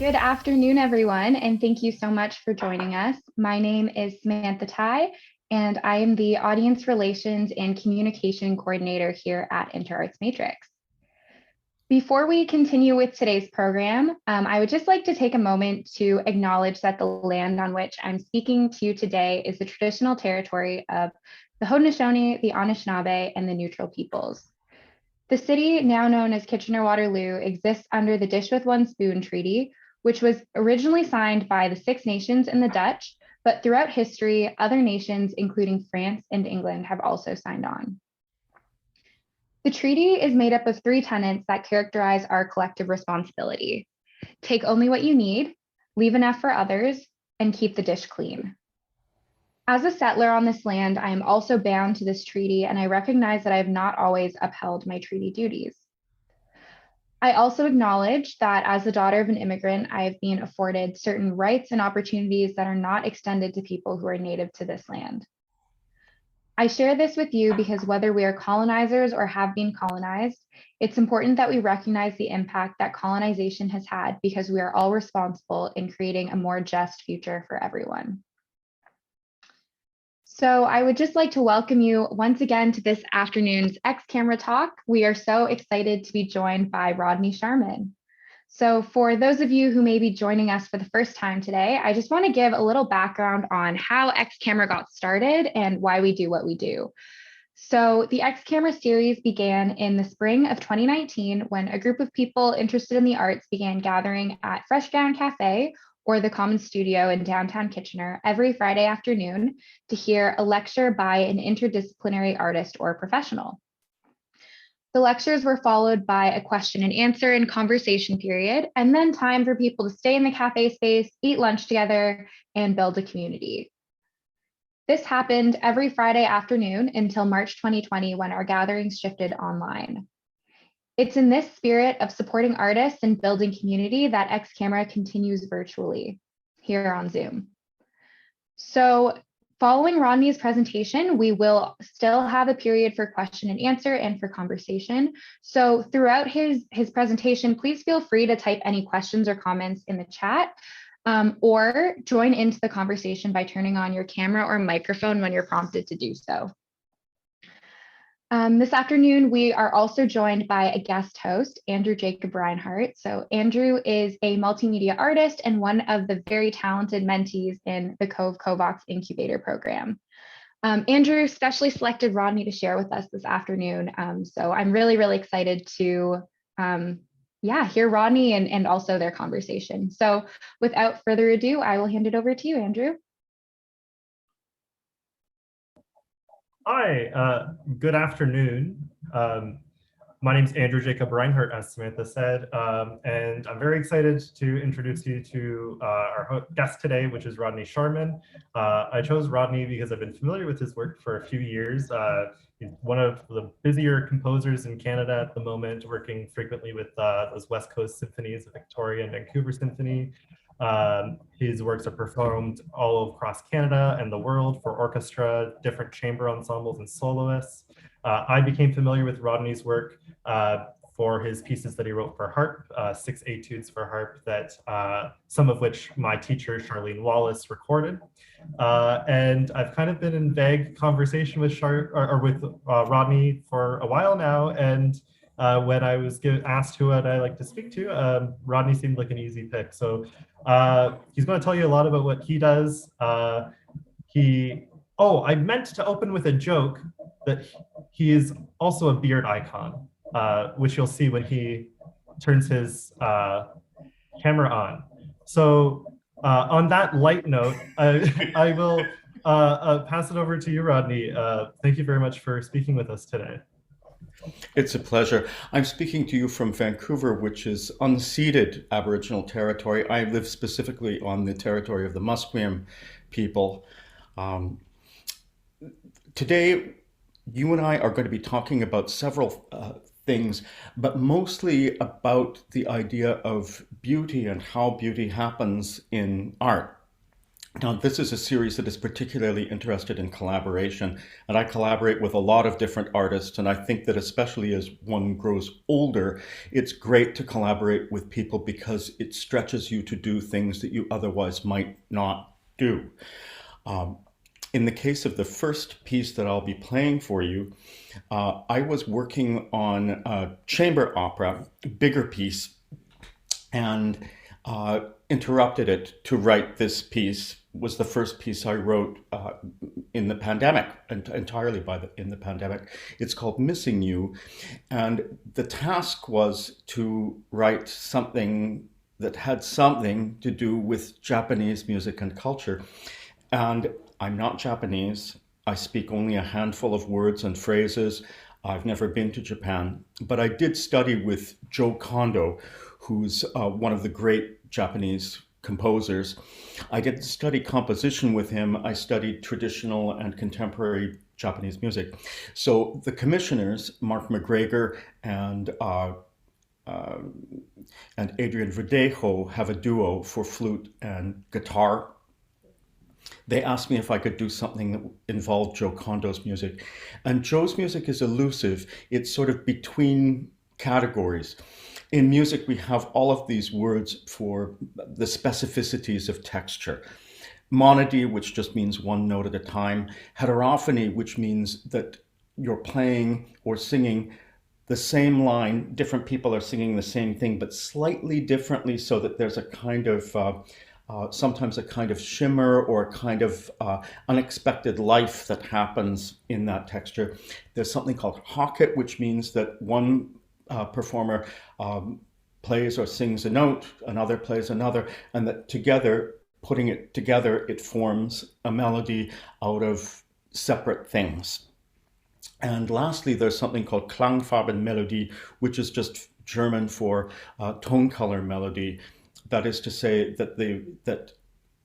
Good afternoon, everyone, and thank you so much for joining us. My name is Samantha Tai, and I am the Audience Relations and Communication Coordinator here at InterArts Matrix. Before we continue with today's program, I would just like to take a moment to acknowledge that the land on which I'm speaking to you today is the traditional territory of the Haudenosaunee, the Anishinaabe, and the Neutral peoples. The city, now known as Kitchener-Waterloo, exists under the Dish with One Spoon Treaty, which was originally signed by the Six Nations and the Dutch, but throughout history, other nations, including France and England, have also signed on. The treaty is made up of three tenets that characterize our collective responsibility: take only what you need, leave enough for others, and keep the dish clean. As a settler on this land, I am also bound to this treaty, and I recognize that I have not always upheld my treaty duties. I also acknowledge that as the daughter of an immigrant, I have been afforded certain rights and opportunities that are not extended to people who are native to this land. I share this with you because whether we are colonizers or have been colonized, it's important that we recognize the impact that colonization has had, because we are all responsible in creating a more just future for everyone. So I would just like to welcome you once again to this afternoon's X Camera Talk. We are so excited to be joined by Rodney Sharman. So for those of you who may be joining us for the first time today, I just want to give a little background on how X Camera got started and why we do what we do. So the X Camera series began in the spring of 2019 when a group of people interested in the arts began gathering at Fresh Gown Cafe, or the Common Studio in downtown Kitchener, every Friday afternoon to hear a lecture by an interdisciplinary artist or professional. The lectures were followed by a question and answer and conversation period, and then time for people to stay in the cafe space, eat lunch together, and build a community. This happened every Friday afternoon until March 2020, when our gatherings shifted online. It's in this spirit of supporting artists and building community that X Camera continues virtually here on Zoom. So following Rodney's presentation, we will still have a period for question and answer and for conversation. So throughout his presentation, please feel free to type any questions or comments in the chat, or join into the conversation by turning on your camera or microphone when you're prompted to do so. This afternoon, we are also joined by a guest host, Jacob Rinehart. So Andrew is a multimedia artist and one of the very talented mentees in the Cove Covox Incubator Program. Andrew specially selected Rodney to share with us this afternoon. So I'm really, really excited to hear Rodney and also their conversation. So without further ado, I will hand it over to you, Andrew. Hi, good afternoon. My name is Jacob Rinehart, as Samantha said, and I'm very excited to introduce you to our guest today, which is Rodney Sharman. I chose Rodney because I've been familiar with his work for a few years. He's one of the busier composers in Canada at the moment, working frequently with those West Coast symphonies, the Victoria and Vancouver Symphony. His works are performed all across Canada and the world for orchestra, different chamber ensembles, and soloists. I became familiar with Rodney's work for his pieces that he wrote for harp, 6 etudes for harp, that some of which my teacher, Charlene Wallace, recorded. And I've kind of been in vague conversation with Rodney for a while now, and when I was asked who I'd like to speak to, Rodney seemed like an easy pick. So he's going to tell you a lot about what he does. I meant to open with a joke that he is also a beard icon, which you'll see when he turns his camera on. So on that light note, I will pass it over to you, Rodney. Thank you very much for speaking with us today. It's a pleasure. I'm speaking to you from Vancouver, which is unceded Aboriginal territory. I live specifically on the territory of the Musqueam people. Today, you and I are going to be talking about several things, but mostly about the idea of beauty and how beauty happens in art. Now, this is a series that is particularly interested in collaboration, and I collaborate with a lot of different artists, and I think that especially as one grows older, it's great to collaborate with people because it stretches you to do things that you otherwise might not do. In the case of the first piece that I'll be playing for you, I was working on a chamber opera, bigger piece, and interrupted it to write this piece. Was the first piece I wrote in the pandemic, entirely in the pandemic. It's called Missing You. And the task was to write something that had something to do with Japanese music and culture. And I'm not Japanese. I speak only a handful of words and phrases. I've never been to Japan, but I did study with Joe Kondo, who's one of the great Japanese composers. I didn't study composition with him. I studied traditional and contemporary Japanese music. So the commissioners, Mark McGregor and Adrian Verdejo, have a duo for flute and guitar. They asked me if I could do something that involved Joe Kondo's music. And Joe's music is elusive. It's sort of between categories. In music, we have all of these words for the specificities of texture. Monody, which just means one note at a time. Heterophony, which means that you're playing or singing the same line. Different people are singing the same thing, but slightly differently, so that there's a kind of sometimes a kind of shimmer or a kind of unexpected life that happens in that texture. There's something called hocket, which means that one performer plays or sings a note, another plays another, and that together, putting it together, it forms a melody out of separate things. And lastly, there's something called Klangfarbenmelodie, which is just German for tone color melody. That is to say that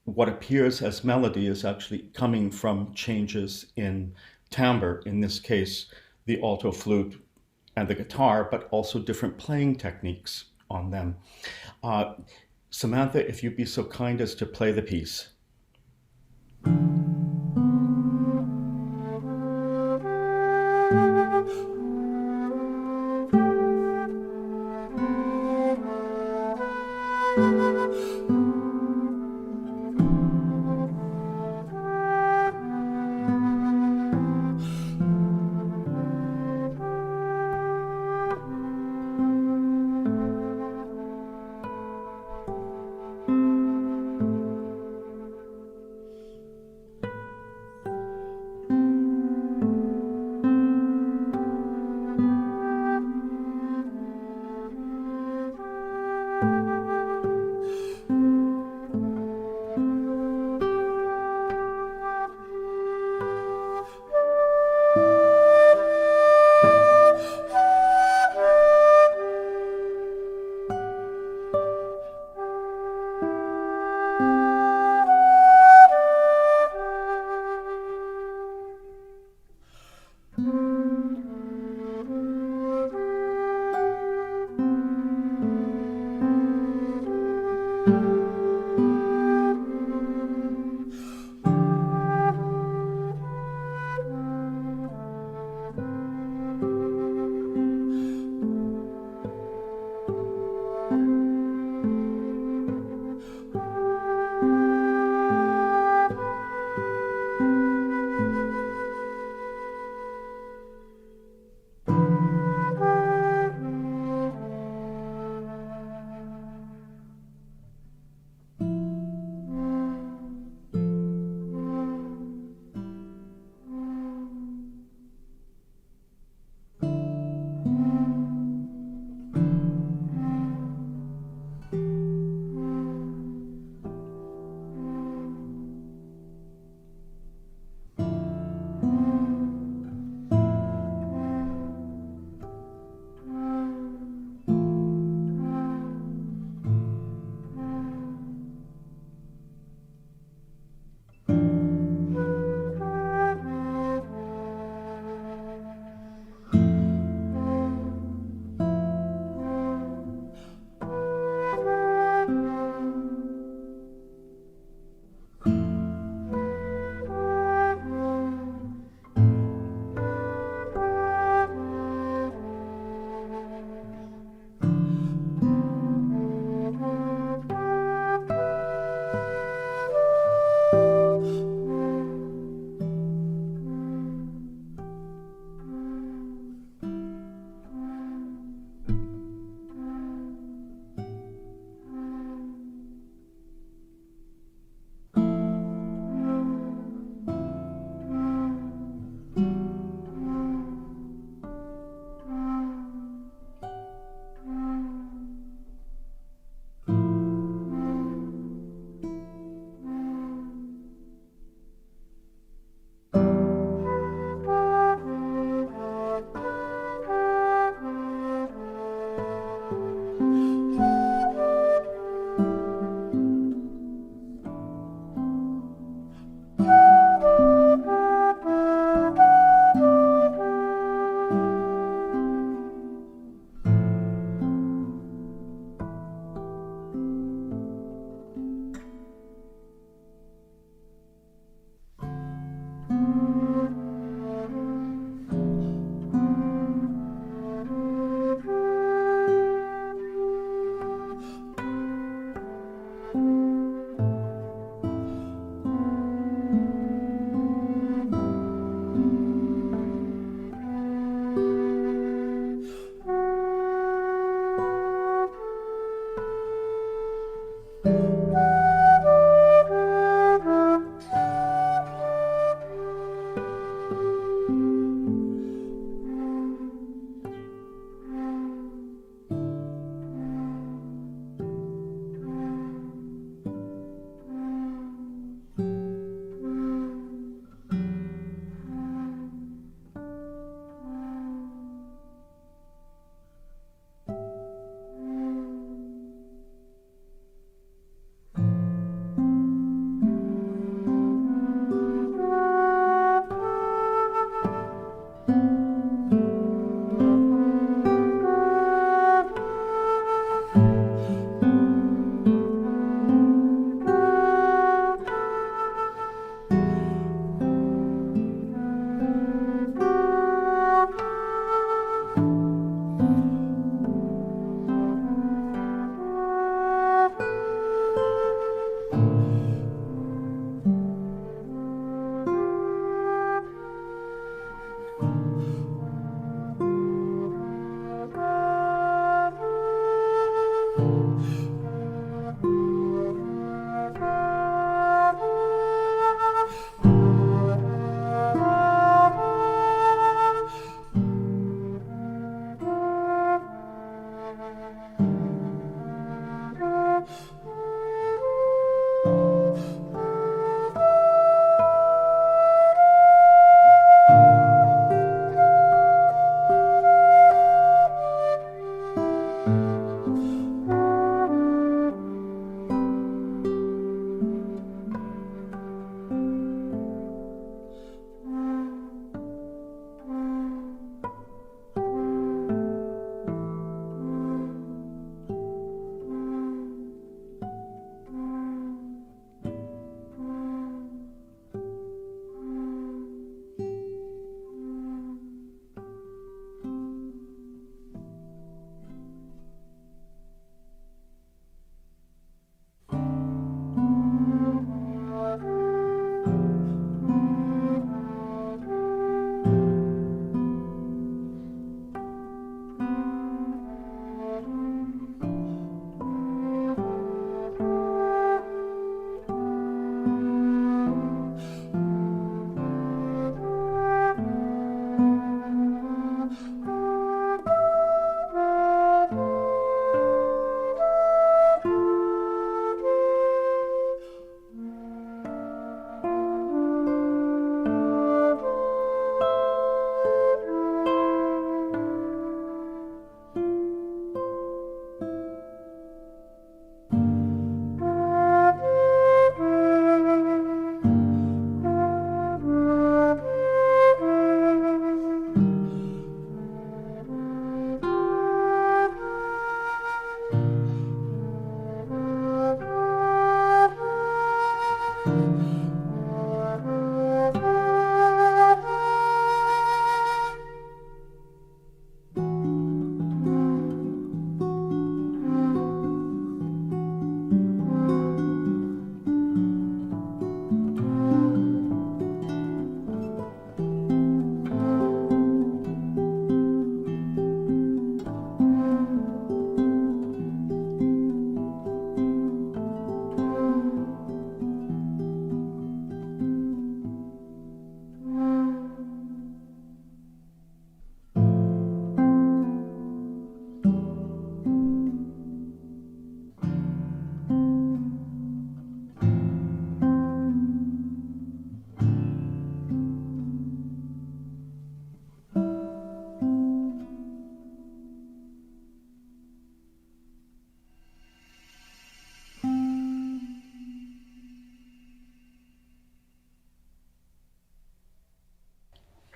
what appears as melody is actually coming from changes in timbre, in this case, the alto flute and the guitar, but also different playing techniques on them. Samantha, if you'd be so kind as to play the piece.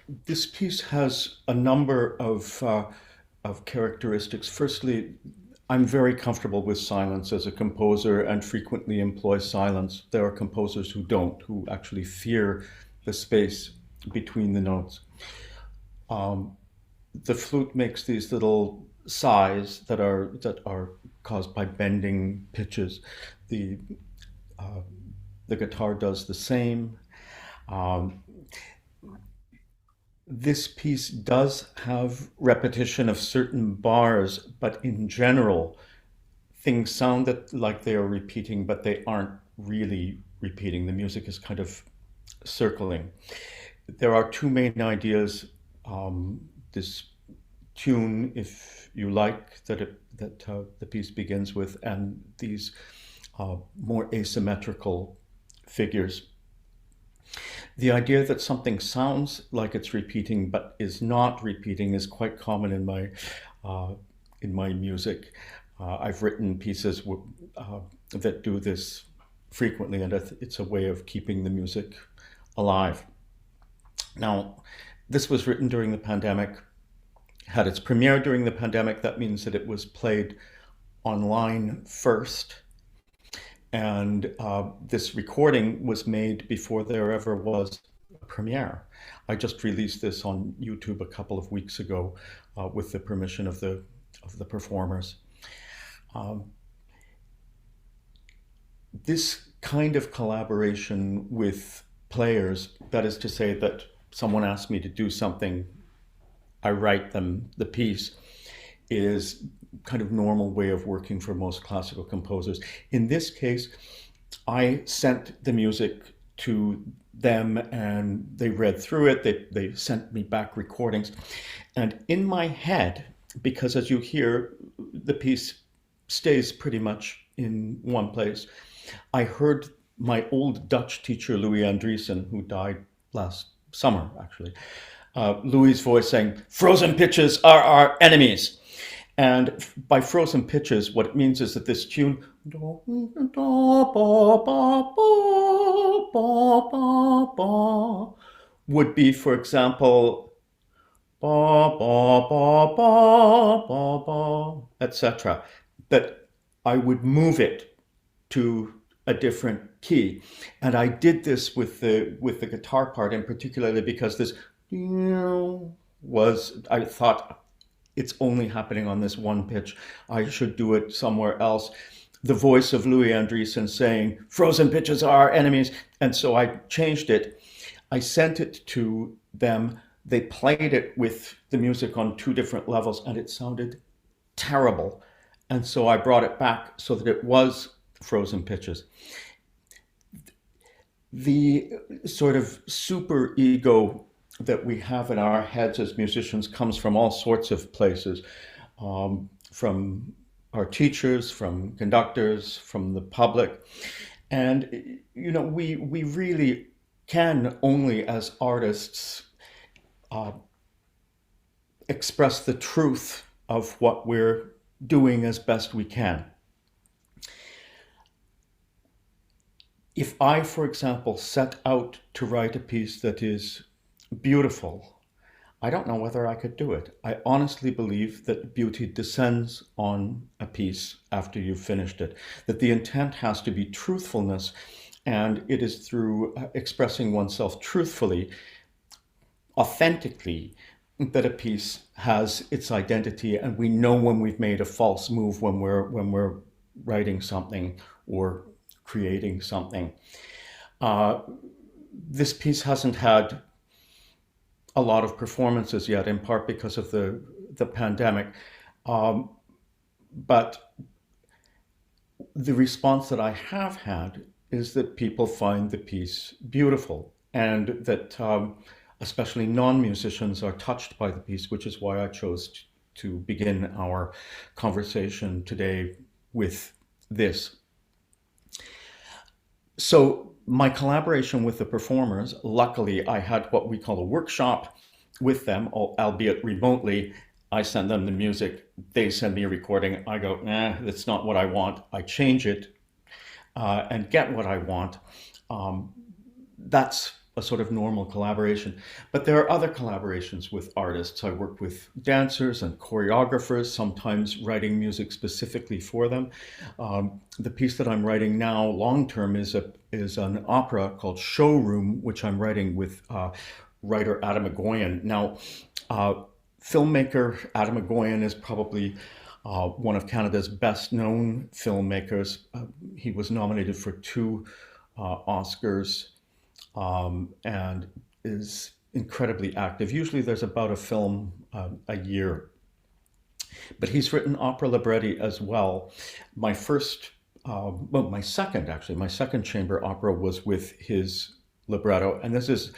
This piece has a number of characteristics. Firstly, I'm very comfortable with silence as a composer and frequently employ silence. There are composers who don't, who actually fear the space between the notes. The flute makes these little sighs that are caused by bending pitches. The the guitar does the same. Um, this piece does have repetition of certain bars, but in general, things sound like they are repeating, but they aren't really repeating. The music is kind of circling. There are two main ideas. This tune, if you like, that the piece begins with, and these more asymmetrical figures. The idea that something sounds like it's repeating but is not repeating is quite common in my music. I've written pieces that do this frequently, and it's a way of keeping the music alive. Now, this was written during the pandemic, had its premiere during the pandemic. That means that it was played online first. And this recording was made before there ever was a premiere. I just released this on YouTube a couple of weeks ago with the permission of the performers. This kind of collaboration with players, that is to say that someone asks me to do something, I write them the piece, is kind of normal way of working for most classical composers. In this case, I sent the music to them and they read through it. They sent me back recordings. And in my head, because as you hear, the piece stays pretty much in one place, I heard my old Dutch teacher, Louis Andriessen, who died last summer, actually, Louis' voice saying, "Frozen pitches are our enemies." And by frozen pitches, what it means is that this tune would be, for example, etc. That I would move it to a different key. And I did this with the guitar part in particularly because this was, I thought, it's only happening on this one pitch. I should do it somewhere else. The voice of Louis Andriessen saying, "Frozen pitches are our enemies." And so I changed it. I sent it to them. They played it with the music on two different levels and it sounded terrible. And so I brought it back so that it was frozen pitches. The sort of super ego that we have in our heads as musicians comes from all sorts of places, from our teachers, from conductors, from the public. And, you know, we really can only as artists express the truth of what we're doing as best we can. If I, for example, set out to write a piece that is beautiful, I don't know whether I could do it. I honestly believe that beauty descends on a piece after you've finished it, that the intent has to be truthfulness, and it is through expressing oneself truthfully, authentically, that a piece has its identity, and we know when we've made a false move when we're writing something or creating something. This piece hasn't had a lot of performances yet, in part because of the pandemic. But the response that I have had is that people find the piece beautiful, and that especially non-musicians are touched by the piece, which is why I chose to begin our conversation today with this. So my collaboration with the performers, luckily I had what we call a workshop with them, albeit remotely. I send them the music, they send me a recording, I go, that's not what I want. I change it and get what I want. That's a sort of normal collaboration. But there are other collaborations with artists. I work with dancers and choreographers, sometimes writing music specifically for them. The piece that I'm writing now, long term, is an opera called Showroom, which I'm writing with writer Atom Egoyan. Now, filmmaker Atom Egoyan is probably one of Canada's best known filmmakers. He was nominated for 2 Oscars and is incredibly active. Usually there's about a film a year. But he's written opera libretti as well. My second chamber opera was with his libretto. And this is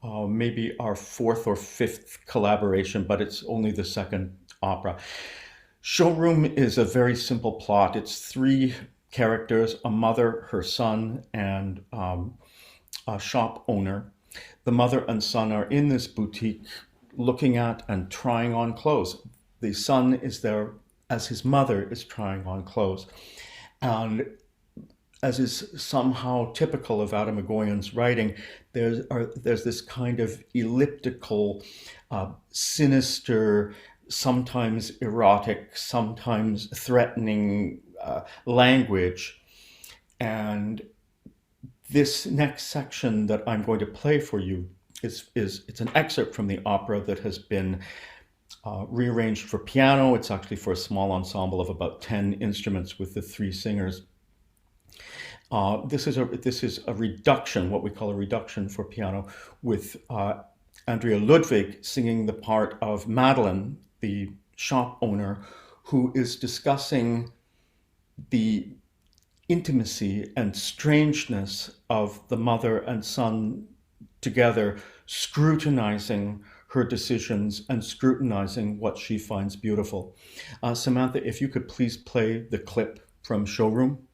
maybe our 4th or 5th collaboration, but it's only the second opera. Showroom is a very simple plot. It's 3 characters, a mother, her son, and a shop owner. The mother and son are in this boutique looking at and trying on clothes. The son is there as his mother is trying on clothes. And as is somehow typical of Atom Egoyan's writing, there's this kind of elliptical, sinister, sometimes erotic, sometimes threatening language. And this next section that I'm going to play for you it's an excerpt from the opera that has been rearranged for piano. It's actually for a small ensemble of about 10 instruments with the 3 singers. This is a reduction, what we call a reduction for piano, with Andrea Ludwig singing the part of Madeline, the shop owner, who is discussing the intimacy and strangeness of the mother and son together, scrutinizing her decisions and scrutinizing what she finds beautiful. Samantha, if you could please play the clip from Showroom.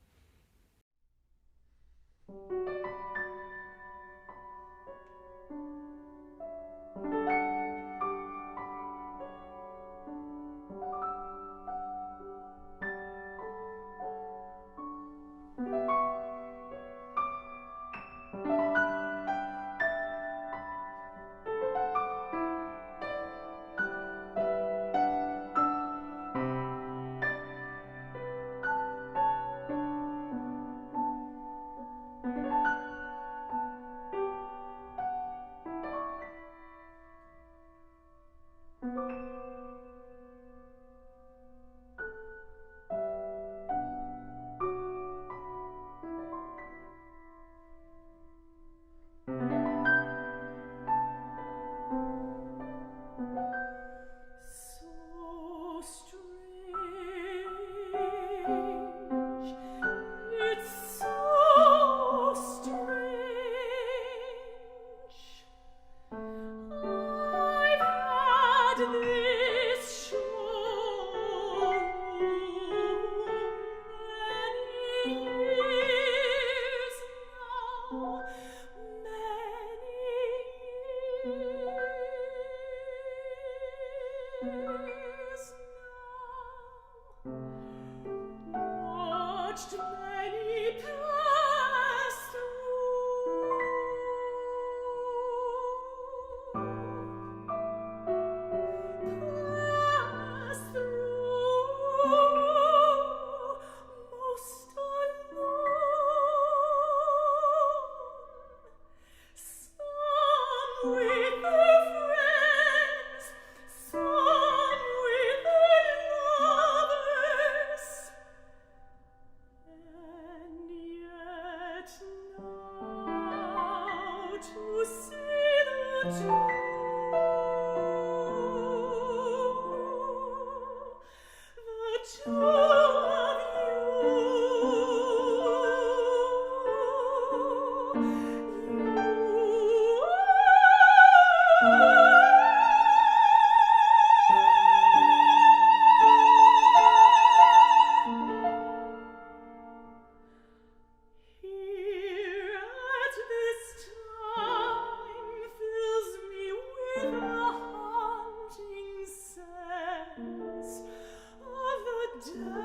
Of the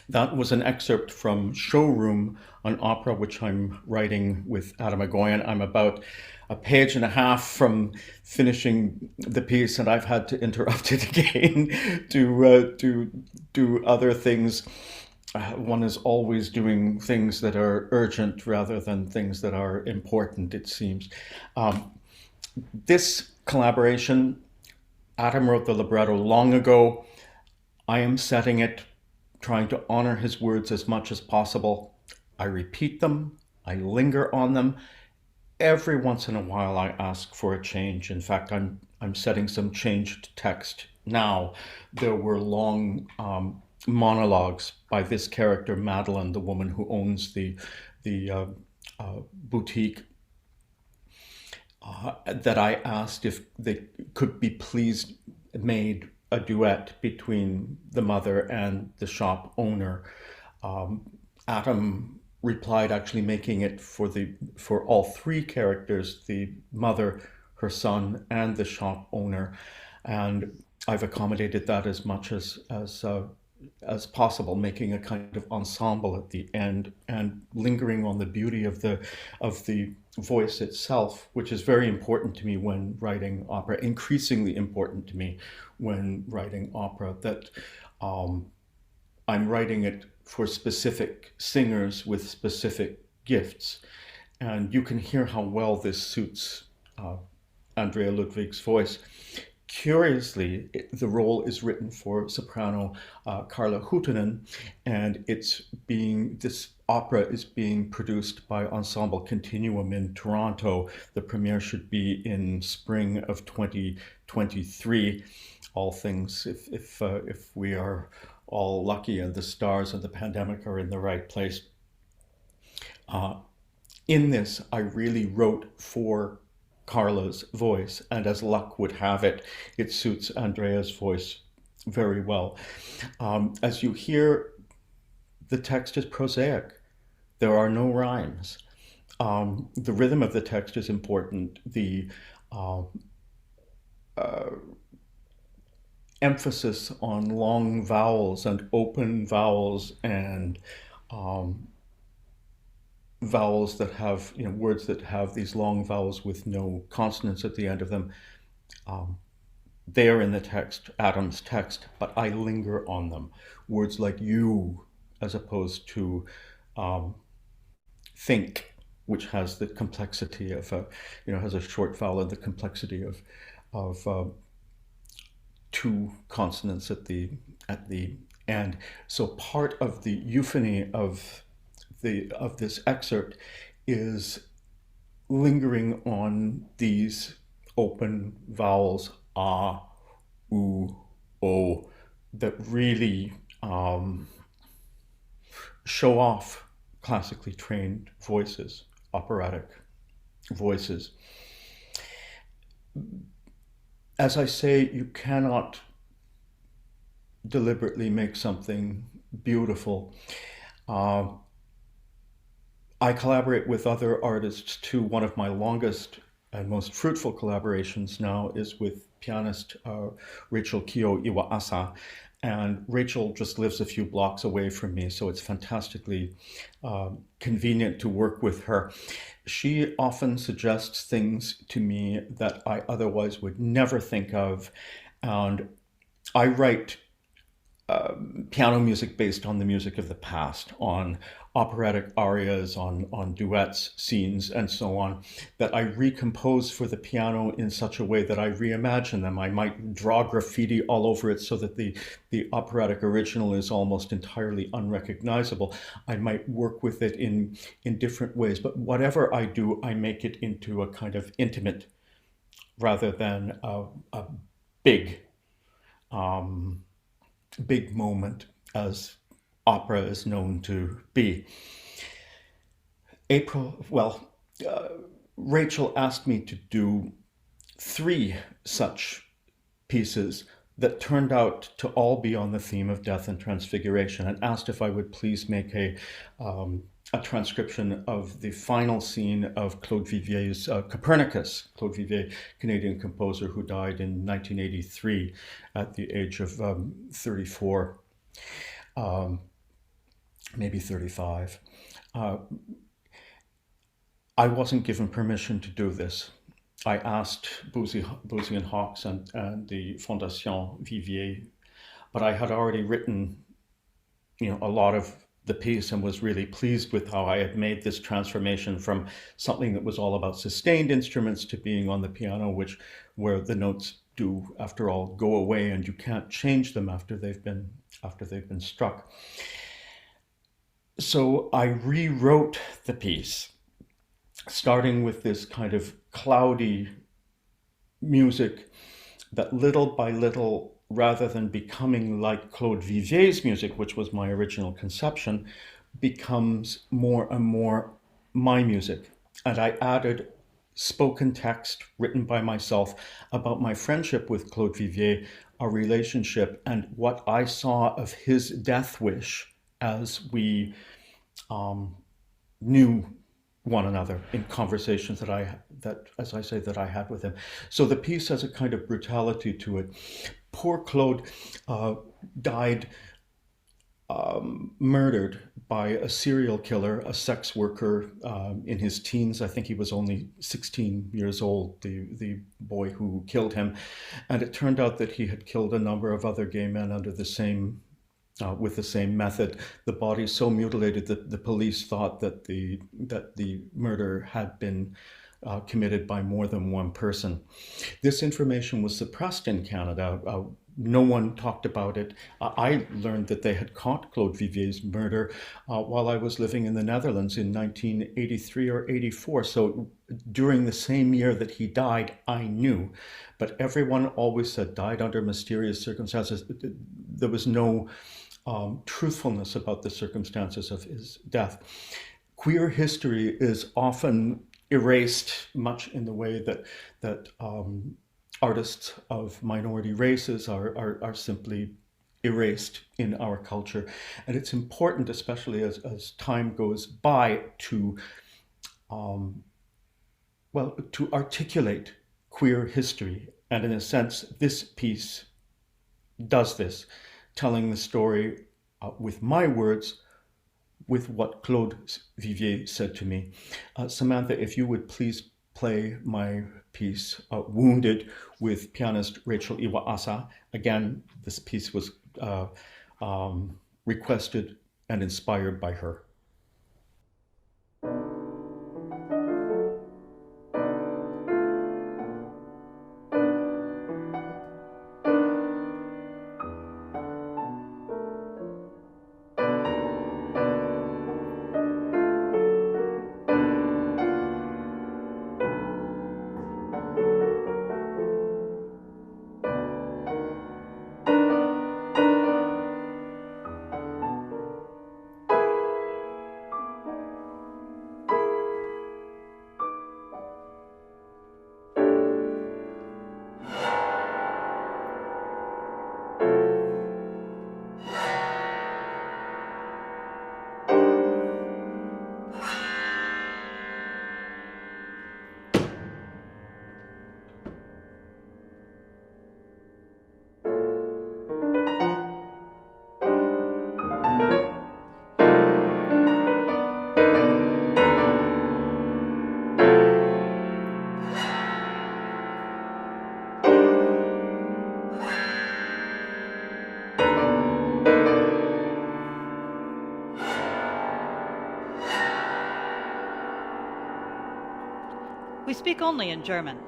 That was an excerpt from Showroom, an opera which I'm writing with Atom Egoyan. I'm about a page and a half from finishing the piece, and I've had to interrupt it again to do other things. One is always doing things that are urgent rather than things that are important, it seems. This collaboration, Atom wrote the libretto long ago. I am setting it, trying to honor his words as much as possible. I repeat them, I linger on them. Every once in a while I ask for a change. In fact, I'm setting some changed text now. There were long monologues by this character, Madeline, the woman who owns the boutique, that I asked if they could be pleased made a duet between the mother and the shop owner. Atom replied actually making it for all three characters, the mother, her son, and the shop owner. And I've accommodated that as much as possible, making a kind of ensemble at the end and lingering on the beauty of the voice itself, which is very important to me when writing opera, increasingly important to me when writing opera, that I'm writing it for specific singers with specific gifts. And you can hear how well this suits Andrea Ludwig's voice. Curiously, the role is written for soprano Karla Huhtinen, and this opera is being produced by Ensemble Continuum in Toronto. The premiere should be in spring of 2023. All things, if we are all lucky and the stars of the pandemic are in the right place. In this, I really wrote for Karla's voice, and as luck would have it, it suits Andrea's voice very well. As you hear, the text is prosaic. There are no rhymes. The rhythm of the text is important. The emphasis on long vowels and open vowels and vowels that have, words that have these long vowels with no consonants at the end of them. They are in the text, Atom's text, but I linger on them. Words like you, as opposed to think, which has the complexity of has a short vowel and the complexity of two consonants at the end. So part of the euphony of this excerpt is lingering on these open vowels, ah, oo, o, that really show off classically trained voices, operatic voices. As I say, you cannot deliberately make something beautiful. I collaborate with other artists too. One of my longest and most fruitful collaborations now is with pianist Rachel Kiyo Iwaasa. And Rachel just lives a few blocks away from me, so it's fantastically convenient to work with her. She often suggests things to me that I otherwise would never think of. And I write piano music based on the music of the past, on operatic arias, on duets, scenes, and so on, that I recompose for the piano in such a way that I reimagine them. I might draw graffiti all over it so that the operatic original is almost entirely unrecognizable. I might work with it in different ways, but whatever I do, I make it into a kind of intimate rather than a big moment, as opera is known to be. Rachel asked me to do 3 such pieces that turned out to all be on the theme of death and transfiguration, and asked if I would please make a transcription of the final scene of Claude Vivier's Copernicus. Claude Vivier, Canadian composer who died in 1983 at the age of 34. maybe 35. I wasn't given permission to do this. I asked Boozy and Hawks and the Fondation Vivier, but I had already written, a lot of the piece and was really pleased with how I had made this transformation from something that was all about sustained instruments to being on the piano, where the notes do, after all, go away and you can't change them after they've been struck. So I rewrote the piece, starting with this kind of cloudy music that little by little, rather than becoming like Claude Vivier's music, which was my original conception, becomes more and more my music. And I added spoken text written by myself about my friendship with Claude Vivier, our relationship, and what I saw of his death wish as we knew one another in conversations that I had with him. So the piece has a kind of brutality to it. Poor Claude died murdered by a serial killer, a sex worker in his teens. I think he was only 16 years old, the boy who killed him. And it turned out that he had killed a number of other gay men under the same with the same method. The body so mutilated that the police thought that the murder had been committed by more than one person. This information was suppressed in Canada. No one talked about it. I learned that they had caught Claude Vivier's murder while I was living in the Netherlands in 1983 or 84. So during the same year that he died, I knew. But everyone always said died under mysterious circumstances. There was no truthfulness about the circumstances of his death. Queer history is often erased, much in the way that artists of minority races are simply erased in our culture. And it's important, especially as time goes by, to articulate queer history. And in a sense, this piece does this, telling the story with my words, with what Claude Vivier said to me. Samantha, if you would please play my piece, Wounded, with pianist Rachel Iwaasa. Again, this piece was requested and inspired by her. We speak only in German.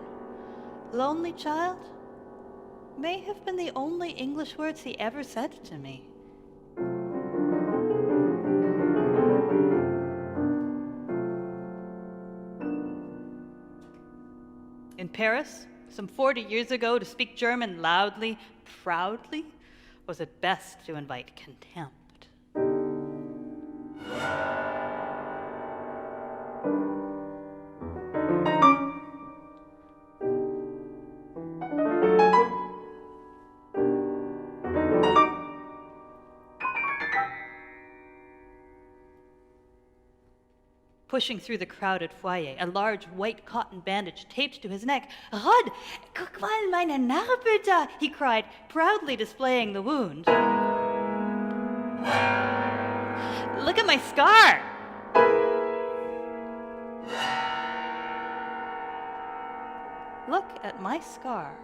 Lonely child may have been the only English words he ever said to me. In Paris, some 40 years ago, to speak German loudly, proudly, was at best to invite contempt. Pushing through the crowded foyer, a large white cotton bandage taped to his neck. Rod, guck mal meine Narbe da, he cried, proudly displaying the wound. Look look at my scar. Look at my scar.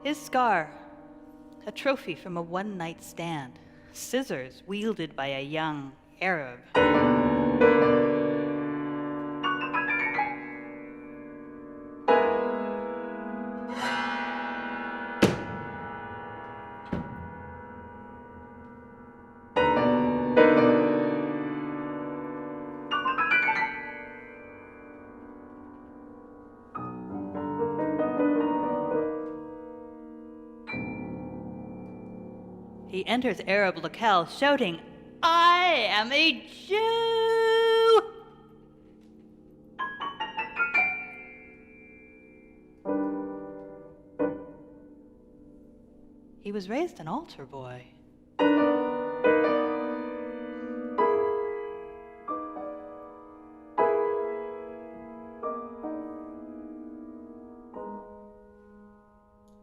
His scar, a trophy from a one-night stand, scissors wielded by a young Arab. He enters Arab locale shouting, "I am a Jew!" He was raised an altar boy.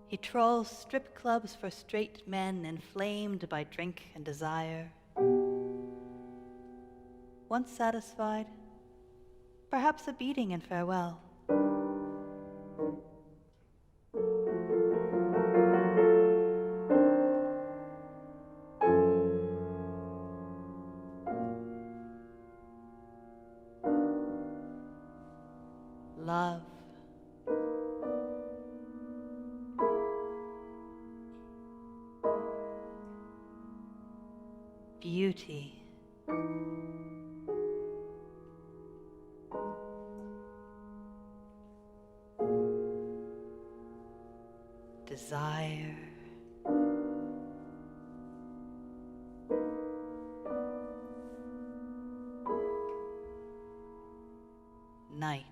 He trolls strip clubs for straight men inflamed by drink and desire. Once satisfied, perhaps a beating in farewell. Love. Beauty. Desire. Night.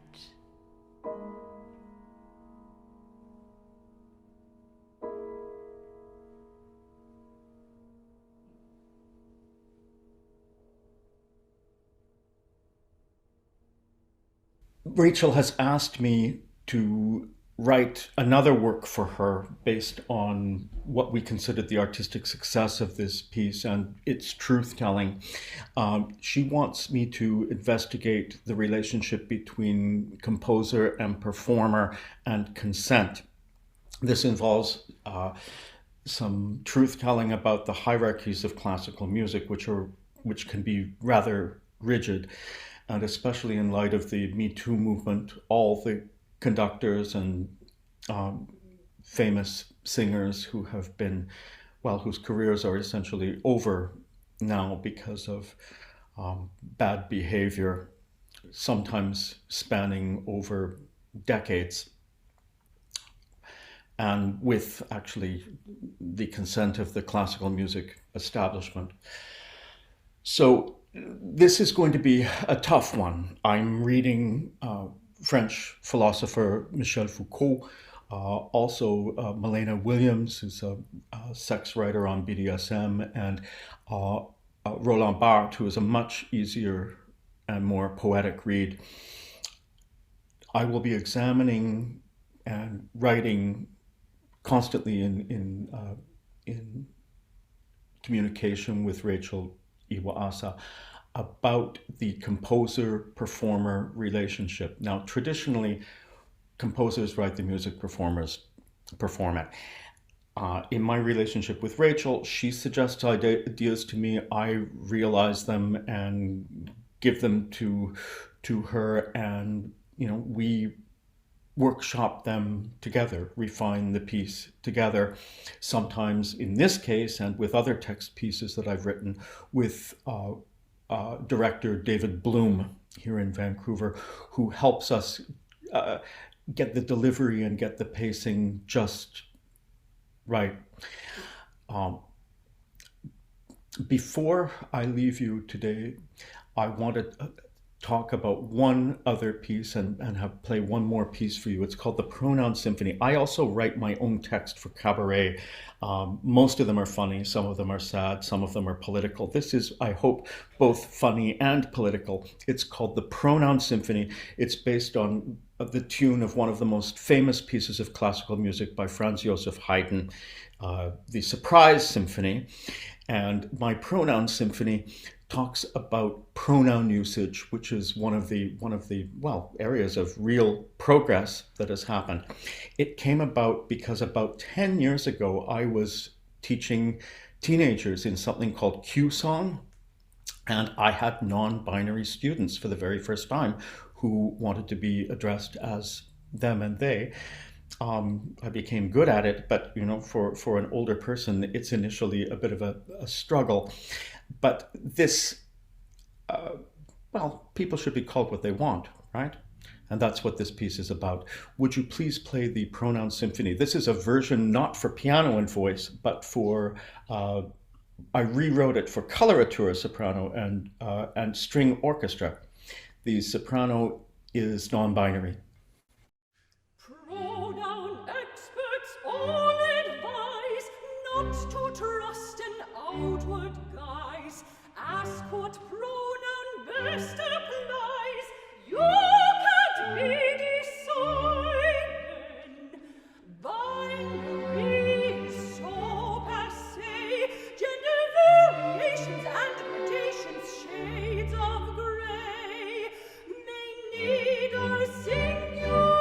Rachel has asked me to write another work for her based on what we considered the artistic success of this piece and its truth-telling. She wants me to investigate the relationship between composer and performer and consent. This involves some truth-telling about the hierarchies of classical music, which can be rather rigid. And especially in light of the Me Too movement, all the conductors and famous singers who have been, whose careers are essentially over now because of bad behavior, sometimes spanning over decades, and with actually the consent of the classical music establishment. So this is going to be a tough one. I'm reading French philosopher Michel Foucault, also Milena Williams, who's a sex writer on BDSM, and Roland Barthes, who is a much easier and more poetic read. I will be examining and writing constantly in communication with Rachel Iwaasa about the composer-performer relationship. Now, traditionally, composers write the music, performers perform it. In my relationship with Rachel, she suggests ideas to me, I realize them and give them to her, and we workshop them together, refine the piece together. Sometimes in this case, and with other text pieces that I've written, with director David Bloom here in Vancouver, who helps us get the delivery and get the pacing just right. Before I leave you today, I want to talk about one other piece and have play one more piece for you. It's called the Pronoun Symphony. I also write my own text for cabaret. Most of them are funny, some of them are sad, some of them are political. This is, I hope, both funny and political. It's called the Pronoun Symphony. It's based on the tune of one of the most famous pieces of classical music by Franz Joseph Haydn, the Surprise Symphony. And my Pronoun Symphony talks about pronoun usage, which is one of the areas of real progress that has happened. It came about because about 10 years ago, I was teaching teenagers in something called Q-Song, and I had non-binary students for the very first time who wanted to be addressed as them and they. I became good at it, but for an older person, it's initially a bit of a struggle. But this, people should be called what they want, right? And that's what this piece is about. Would you please play the Pronoun Symphony? This is a version not for piano and voice, but for, I rewrote it for coloratura soprano and string orchestra. The soprano is non-binary. Pronoun experts all advise not to trust an outward guise. Ask what pronoun best applies. You can't be decided. Binary is so passé. Gender variations and gradations, shades of gray, may need our singular.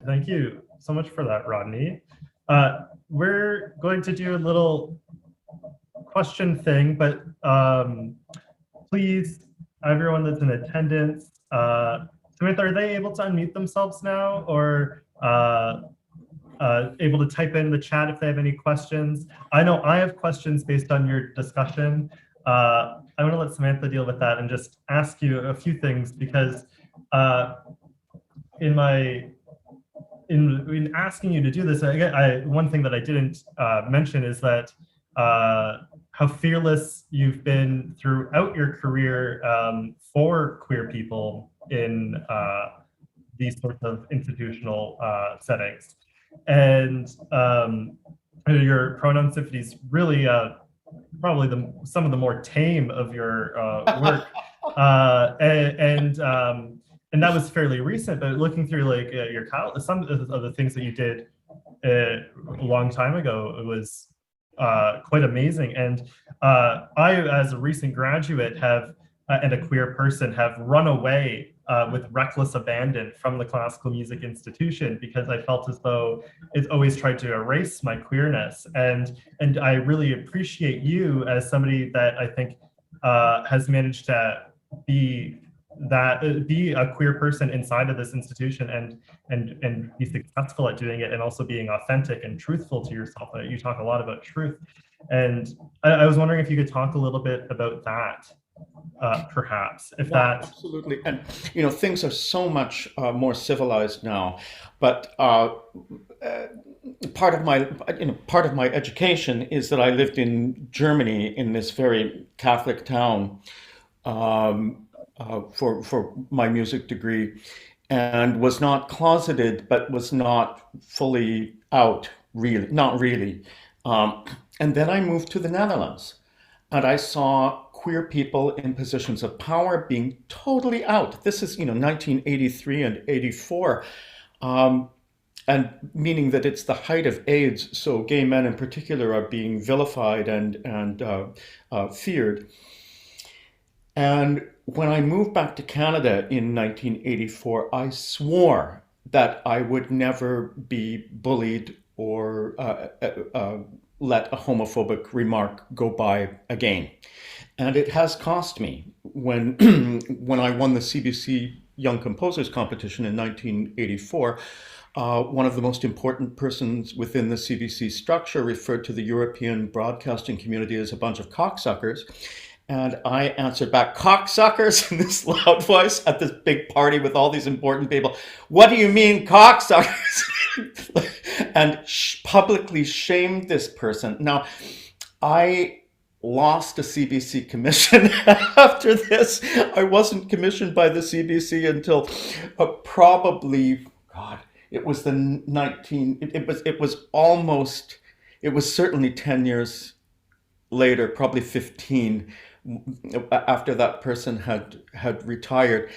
Thank you so much for that, Rodney. We're going to do a little question thing, but please, everyone that's in attendance, Samantha, are they able to unmute themselves now, or able to type in the chat if they have any questions? I know I have questions based on your discussion. I want to let Samantha deal with that and just ask you a few things, because in asking you to do this, one thing that I didn't mention is that how fearless you've been throughout your career for queer people in these sorts of institutional settings. And your pronoun symphony is really probably some of the more tame of your work. And that was fairly recent, but looking through like your some of the things that you did a long time ago, it was quite amazing. And I, as a recent graduate, have and a queer person, have run away with reckless abandon from the classical music institution, because I felt as though it's always tried to erase my queerness. And I really appreciate you as somebody that I think has managed to be a queer person inside of this institution and be successful at doing it, and also being authentic and truthful to yourself. You talk a lot about truth, and I was wondering if you could talk a little bit about that. Perhaps, if that. Absolutely. And things are so much more civilized now, but part of my education is that I lived in Germany, in this very Catholic town, for my music degree, and was not closeted, but was not fully out, not really. And then I moved to the Netherlands, and I saw queer people in positions of power being totally out. This is 1983 and 84, and meaning that it's the height of AIDS, so gay men in particular are being vilified and feared. And when I moved back to Canada in 1984, I swore that I would never be bullied or let a homophobic remark go by again. And it has cost me. When I won the CBC Young Composers Competition in 1984, one of the most important persons within the CBC structure referred to the European broadcasting community as a bunch of cocksuckers. And I answered back, "Cocksuckers," in this loud voice at this big party with all these important people. "What do you mean, cocksuckers?" And publicly shamed this person. Now, I lost a CBC commission after this. I wasn't commissioned by the CBC until probably, God, it was the 19, it was certainly 10 years later, probably 15, after that person had retired.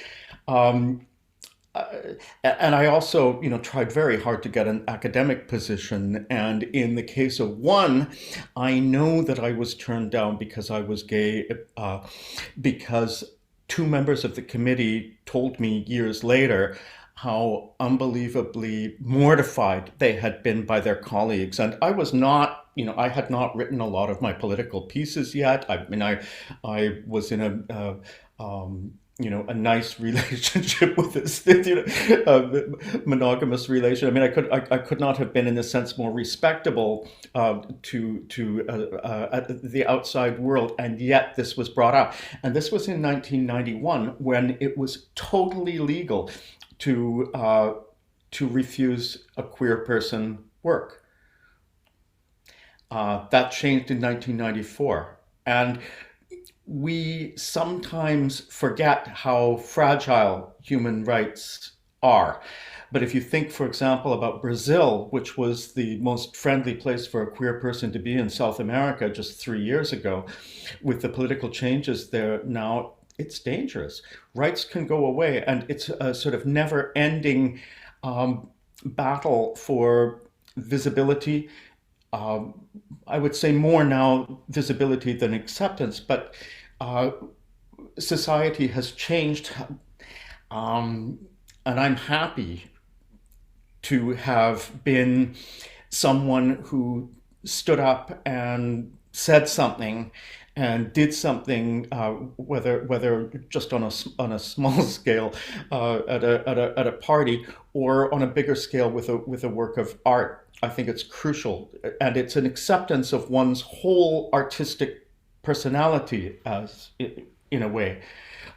And I also, tried very hard to get an academic position. And in the case of one, I know that I was turned down because I was gay, because two members of the committee told me years later how unbelievably mortified they had been by their colleagues. And I was not, I had not written a lot of my political pieces yet. I was in a nice relationship with this, monogamous relation. I mean, I could not have been, in a sense, more respectable to the outside world, and yet this was brought up. And this was in 1991, when it was totally legal to refuse a queer person work. That changed in 1994, and we sometimes forget how fragile human rights are. But if you think, for example, about Brazil, which was the most friendly place for a queer person to be in South America just 3 years ago, with the political changes there now, it's dangerous. Rights can go away, and it's a sort of never-ending battle for visibility. I would say more now visibility than acceptance, but society has changed, and I'm happy to have been someone who stood up and said something and did something, whether just on a small scale at a party, or on a bigger scale with a work of art. I think it's crucial, and it's an acceptance of one's whole artistic personality as in a way.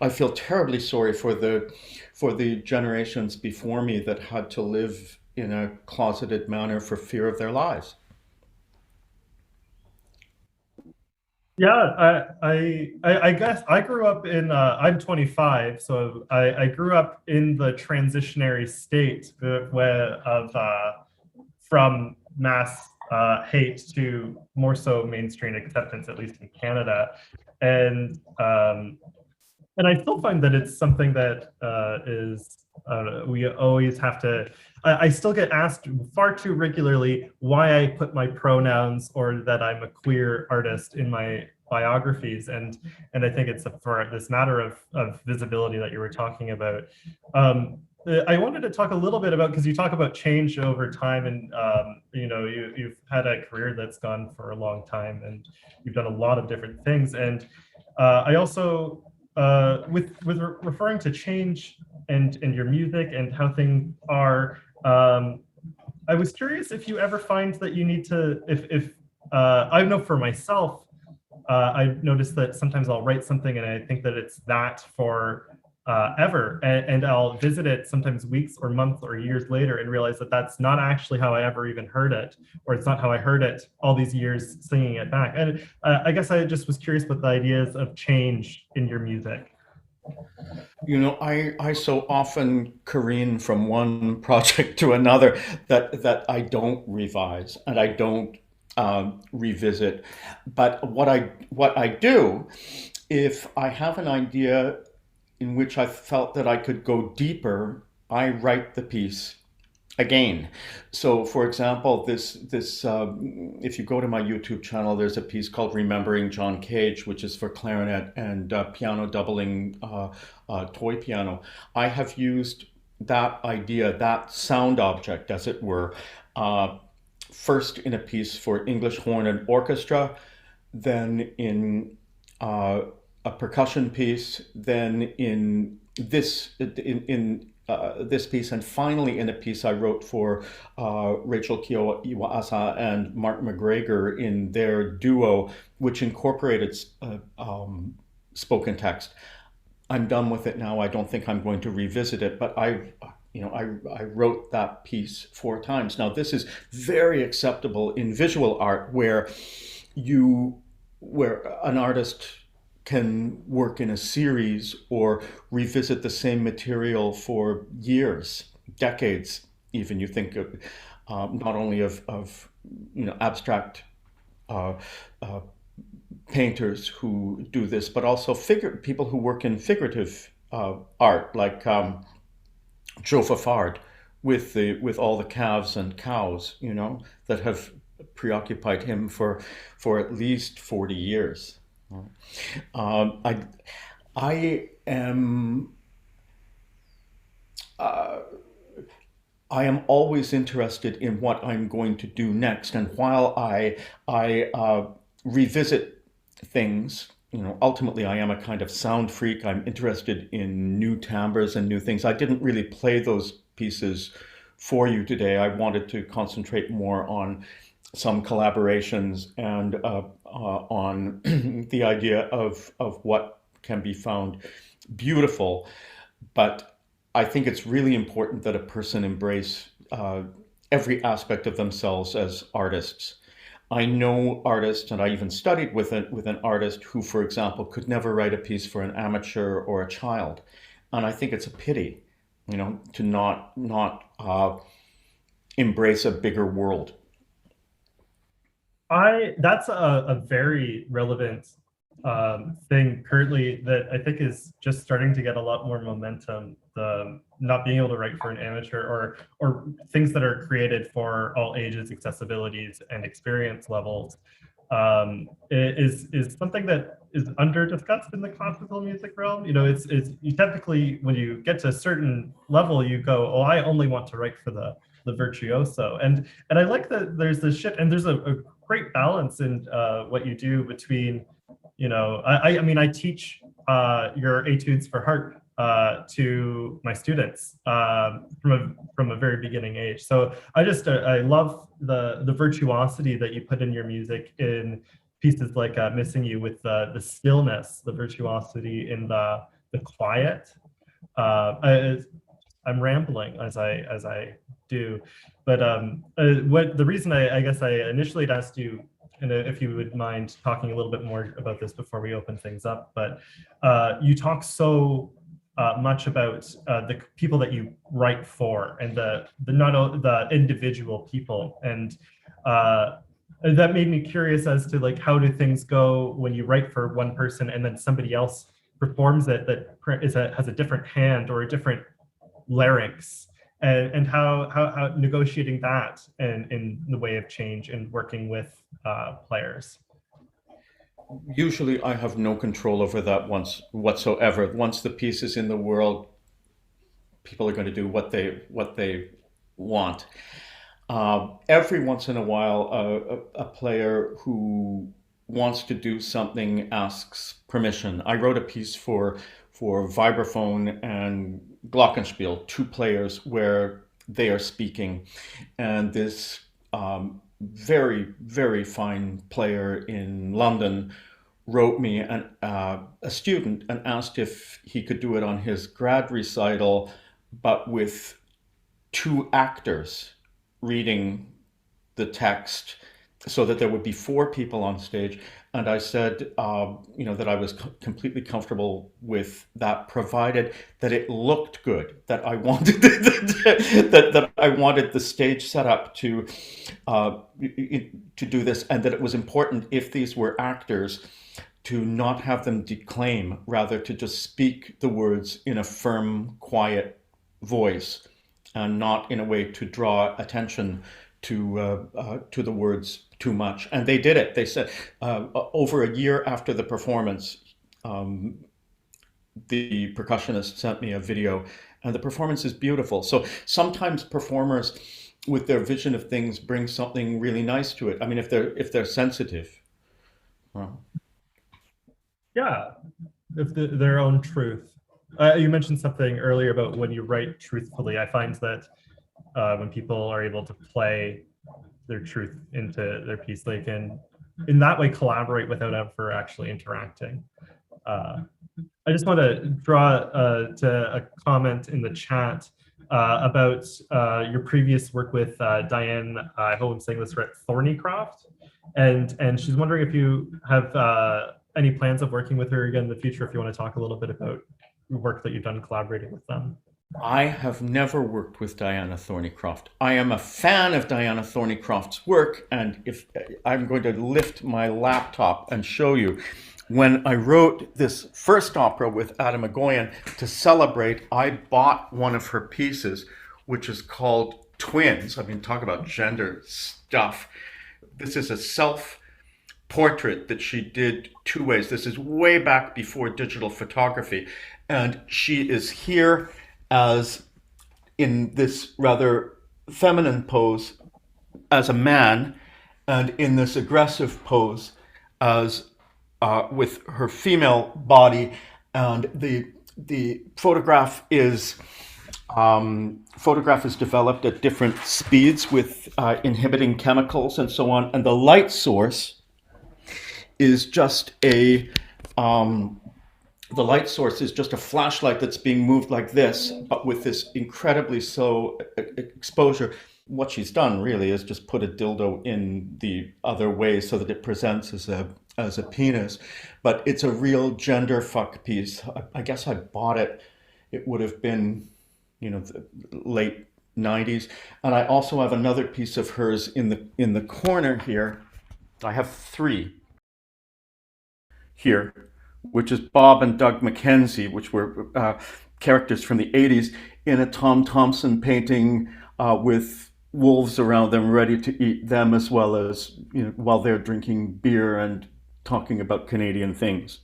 I feel terribly sorry for the generations before me that had to live in a closeted manner for fear of their lives. Yeah, I guess I grew up in, I'm 25, so I grew up in the transitionary state from mass hate to more so mainstream acceptance, at least in Canada. And and I still find that it's something that we always have to. I still get asked far too regularly why I put my pronouns or that I'm a queer artist in my biographies, and I think it's for this matter of visibility that you were talking about. I wanted to talk a little bit about, because you talk about change over time, and you've had a career that's gone for a long time, and you've done a lot of different things, and I also with referring to change and your music and how things are, I was curious if you ever find that you need to, if I know for myself, I've noticed that sometimes I'll write something and I think that it's that for ever, and I'll visit it sometimes weeks or months or years later and realize that that's not actually how I ever even heard it, or it's not how I heard it all these years singing it back. And I guess I just was curious about the ideas of change in your music. You know, I so often careen from one project to another that I don't revise and I don't revisit. But what I do, if I have an idea in which I felt that I could go deeper, I write the piece again. So, for example, if you go to my YouTube channel, there's a piece called "Remembering John Cage," which is for clarinet and piano doubling toy piano. I have used that idea, that sound object, as it were, first in a piece for English horn and orchestra, then in a percussion piece, then in this piece, and finally in a piece I wrote for Rachel Kiyo Iwaasa and Mark McGregor in their duo, which incorporated spoken text. I'm done with it now. I don't think I'm going to revisit it, but I wrote that piece 4 times. Now, this is very acceptable in visual art, where an artist can work in a series or revisit the same material for years, decades even. You think of not only of abstract painters who do this, but also people who work in figurative art, like Joe Fafard with all the calves and cows, that have preoccupied him for at least 40 years. I am always interested in what I'm going to do next, and while I revisit things, ultimately I am a kind of sound freak. I'm interested in new timbres and new things. I didn't really play those pieces for you today. I wanted to concentrate more on some collaborations and on the idea of what can be found beautiful. But I think it's really important that a person embrace every aspect of themselves as artists. I know artists, and I even studied with an artist who, for example, could never write a piece for an amateur or a child. And I think it's a pity, to not embrace a bigger world. That's a very relevant thing currently that I think is just starting to get a lot more momentum. The not being able to write for an amateur, or things that are created for all ages, accessibilities, and experience levels, is something that is under discussed in the classical music realm. It's you typically, when you get to a certain level, you go, oh, I only want to write for the virtuoso, and I like that there's this shift, and there's a great balance in what you do between, I mean, I teach your etudes for harp to my students from a very beginning age. So I love the virtuosity that you put in your music in pieces like Missing You, with the stillness, the virtuosity in the quiet. I'm rambling as I do, but what the reason I guess I initially had asked you, and if you would mind talking a little bit more about this before we open things up, but you talk so much about the people that you write for, and the individual people, and that made me curious as to like, how do things go when you write for one person and then somebody else performs it that has a different hand or a different larynx, and how negotiating that and in the way of change and working with players. Usually I have no control over that whatsoever. Once the piece is in the world, people are going to do what they want. Every once in a while, a player who wants to do something asks permission. I wrote a piece for vibraphone and glockenspiel, two players, where they are speaking, and this very, very fine player in London wrote me, a student, and asked if he could do it on his grad recital, but with two actors reading the text, so that there would be four people on stage. And I said, that I was completely comfortable with that, provided that it looked good, that I wanted that I wanted the stage set up to do this, and that it was important, if these were actors, to not have them declaim, rather to just speak the words in a firm, quiet voice, and not in a way to draw attention to the words too much. And they did it. They said, over a year after the performance, the percussionist sent me a video, and the performance is beautiful. So sometimes performers, with their vision of things, bring something really nice to it. I mean, if they're sensitive. Well. Yeah, if their own truth. You mentioned something earlier about when you write truthfully. I find that when people are able to play their truth into their piece, they can, in that way, collaborate without ever actually interacting. I just want to draw to a comment in the chat about your previous work with Diane, I hope I'm saying this right, Thornycroft, and she's wondering if you have any plans of working with her again in the future, if you want to talk a little bit about work that you've done collaborating with them. I have never worked with Diana Thornycroft. I am a fan of Diana Thornycroft's work, and if I'm going to lift my laptop and show you, when I wrote this first opera with Atom Egoyan to celebrate, I bought one of her pieces, which is called Twins. I mean, talk about gender stuff. This is a self-portrait that she did two ways. This is way back before digital photography, and she is here as in this rather feminine pose as a man, and in this aggressive pose as with her female body. And the photograph is developed at different speeds with inhibiting chemicals and so on. And the light source is just a flashlight that's being moved like this, but with this incredibly slow exposure. What she's done really is just put a dildo in the other way so that it presents as a penis. But it's a real gender fuck piece. I guess I bought it. It would have been, the late 90s. And I also have another piece of hers in the corner here. I have three here, which is Bob and Doug McKenzie, which were characters from the 80s, in a Tom Thompson painting with wolves around them ready to eat them, as well as, while they're drinking beer and talking about Canadian things.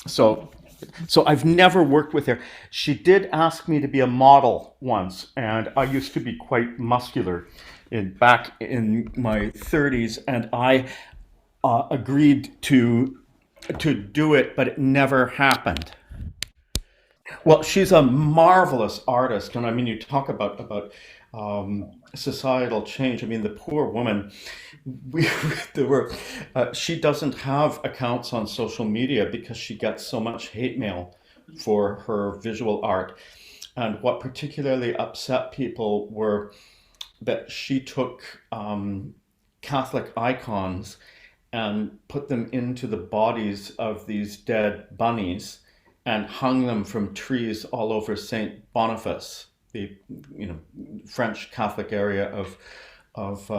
So I've never worked with her. She did ask me to be a model once, and I used to be quite muscular. back in my 30s, and I agreed to do it, but it never happened. Well, she's a marvelous artist, and I mean, you talk about societal change. I mean, the poor woman. We there were. She doesn't have accounts on social media because she gets so much hate mail for her visual art. And what particularly upset people were that she took Catholic icons and put them into the bodies of these dead bunnies and hung them from trees all over Saint Boniface, the French Catholic area of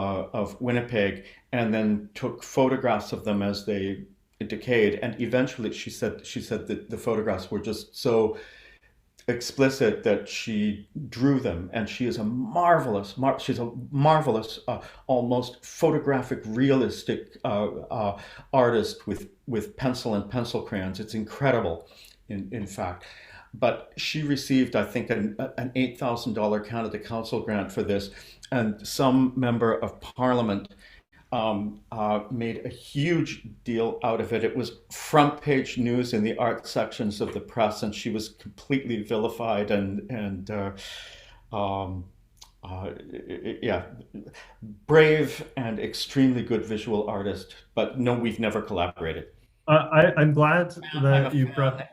Winnipeg, and then took photographs of them as they decayed. And eventually, she said that the photographs were just so explicit that she drew them, and she is a she's a marvelous, almost photographic, realistic artist with pencil and pencil crayons. It's incredible, in fact. But she received, I think, an $8,000 Canada Council grant for this, and some member of Parliament made a huge deal out of it. It was front page news in the art sections of the press, and she was completely vilified yeah, brave and extremely good visual artist. But no, we've never collaborated. I'm glad that you brought.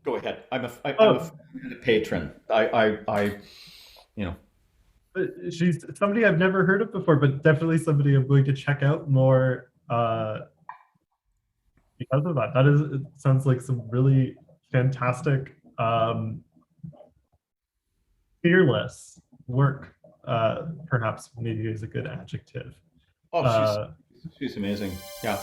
Go ahead. I'm a patron. She's somebody I've never heard of before, but definitely somebody I'm going to check out more because of that. It sounds like some really fantastic, fearless work. Perhaps maybe is a good adjective. Oh, she's amazing. Yeah.